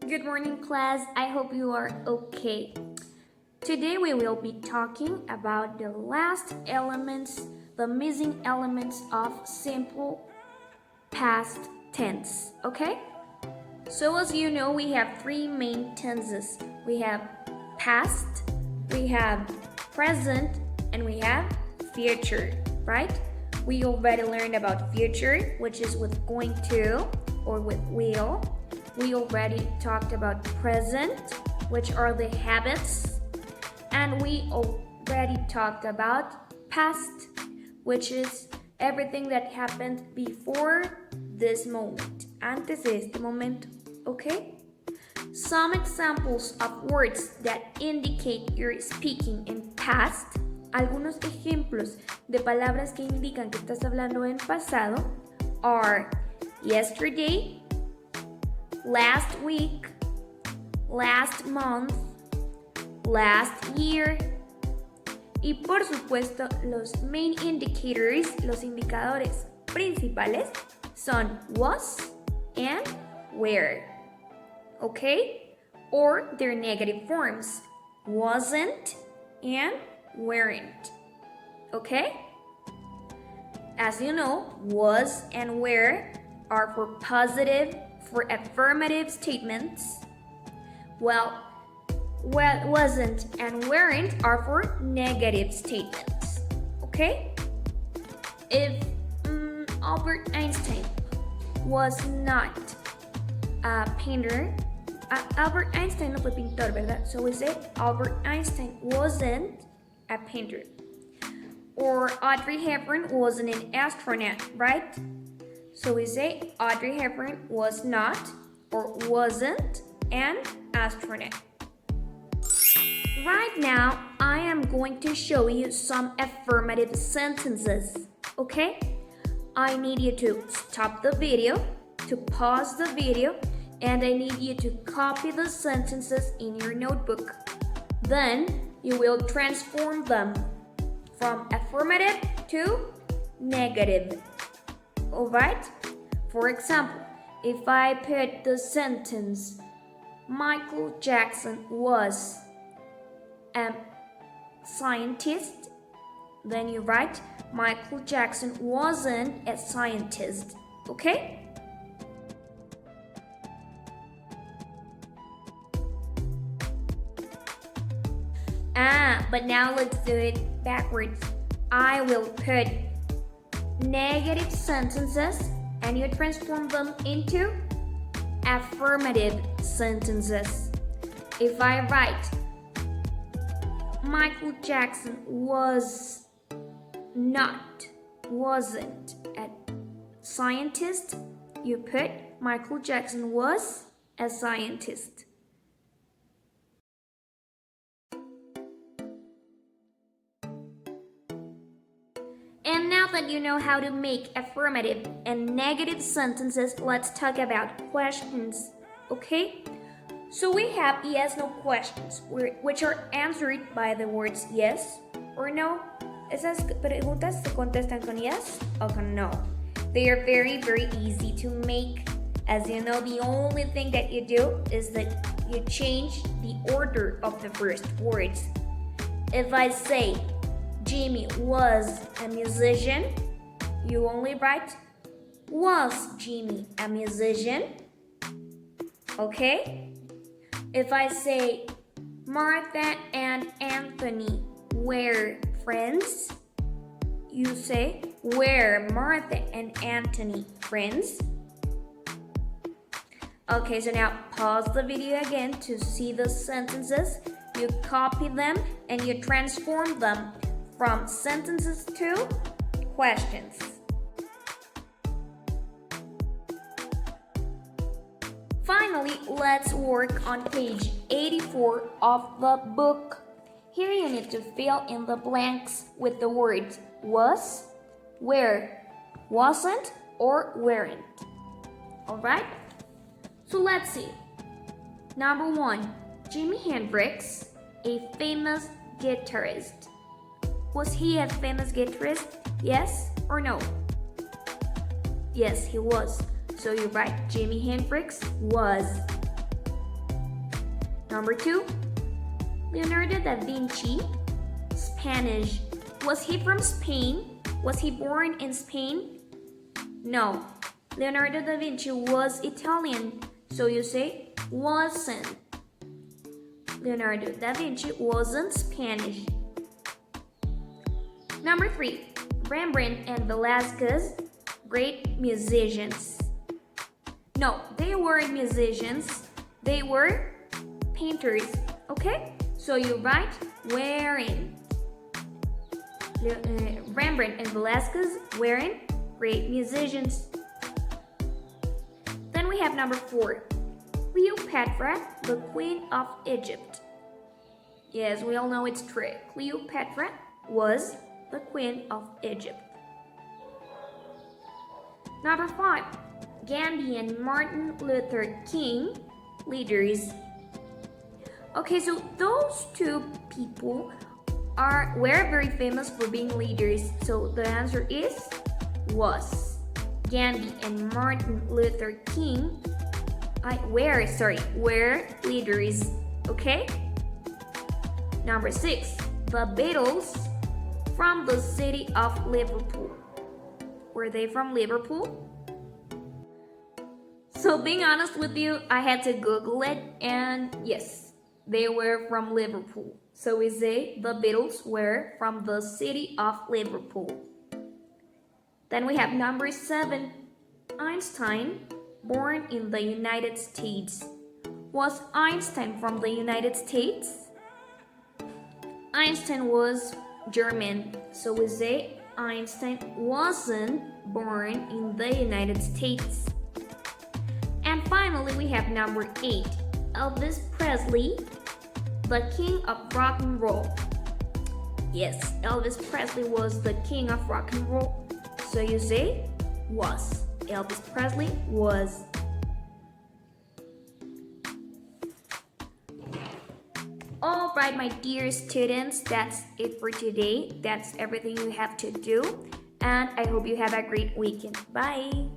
Good morning, class. I hope you are okay. Today we will be talking about the last elements, the missing elements of simple past tense, okay? So as you know, we have three main tenses. We have past, we have present, and we have future, right? We already learned about future, which is with going to or with will. We already talked about present, which are the habits. And we already talked about past, which is everything that happened before this moment, antes de este momento, okay? Some examples of words that indicate you're speaking in past, algunos ejemplos de palabras que indican que estás hablando en pasado are yesterday, last week, last month, last year. Y por supuesto, los main indicators, los indicadores principales son was and were, okay? Or their negative forms, wasn't and weren't, okay? As you know, was and were are for positive, for affirmative statements, while wasn't and weren't are for negative statements, okay? If Albert Einstein was not a painter, Albert Einstein no fue pintor, ¿verdad? So we say Albert Einstein wasn't a painter. Or Audrey Hepburn wasn't an astronaut, right? So we say Audrey Hepburn was not or wasn't an astronaut. Right now, I am going to show you some affirmative sentences, okay? I need you to stop the video, to pause the video, and I need you to copy the sentences in your notebook. Then, you will transform them from affirmative to negative. Alright? For example, if I put the sentence, Michael Jackson was a scientist, then you write, Michael Jackson wasn't a scientist, okay? But now let's do it backwards. I will put negative sentences and you transform them into affirmative sentences. If I write, Michael Jackson wasn't a scientist, you put Michael Jackson was a scientist. And now that you know how to make affirmative and negative sentences, let's talk about questions, okay? So we have yes/no questions, which are answered by the words yes or no. Esas preguntas se contestan con yes or con no. They are very, very easy to make. As you know, the only thing that you do is that you change the order of the first words. If I say, Jimmy was a musician, you only write, was Jimmy a musician? Okay? If I say, Martha and Anthony were friends, you say, were Martha and Anthony friends? Okay, so now pause the video again to see the sentences. You copy them and you transform them from sentences to questions. Finally, let's work on page 84 of the book. Here you need to fill in the blanks with the words was, were, wasn't, or weren't. Alright? So let's see. Number 1, Jimi Hendrix, a famous guitarist. Was he a famous guitarist? Yes or no? Yes, he was. So you write Jimi Hendrix was. Number 2, Leonardo da Vinci, Spanish. Was he from Spain? Was he born in Spain? No. Leonardo da Vinci was Italian, so you say wasn't. Leonardo da Vinci wasn't Spanish. Number 3, Rembrandt and Velasquez, great musicians. No, they weren't musicians, they were painters, okay? So you write wearing. Rembrandt and Velasquez wearing great musicians. Then we have number 4, Cleopatra, the Queen of Egypt. Yes, we all know it's true. Cleopatra was the Queen of Egypt. Number 5, Gandhi and Martin Luther King, leaders. Okay, so those two people were very famous for being leaders. So the answer is was. Gandhi and Martin Luther King were leaders. Okay? Number 6, the Beatles from the city of Liverpool. Were they from Liverpool? So being honest with you, I had to Google it, and yes, they were from Liverpool. So we say the Beatles were from the city of Liverpool. Then we have number 7, Einstein, born in the United States. Was Einstein from the United States? Einstein was German, so we say Einstein wasn't born in the United States. And finally, we have number 8, Elvis Presley, the king of rock and roll. Yes, Elvis Presley was the king of rock and roll. So you say was. Elvis Presley was. Alright, my dear students, that's it for today. That's everything you have to do. And I hope you have a great weekend. Bye.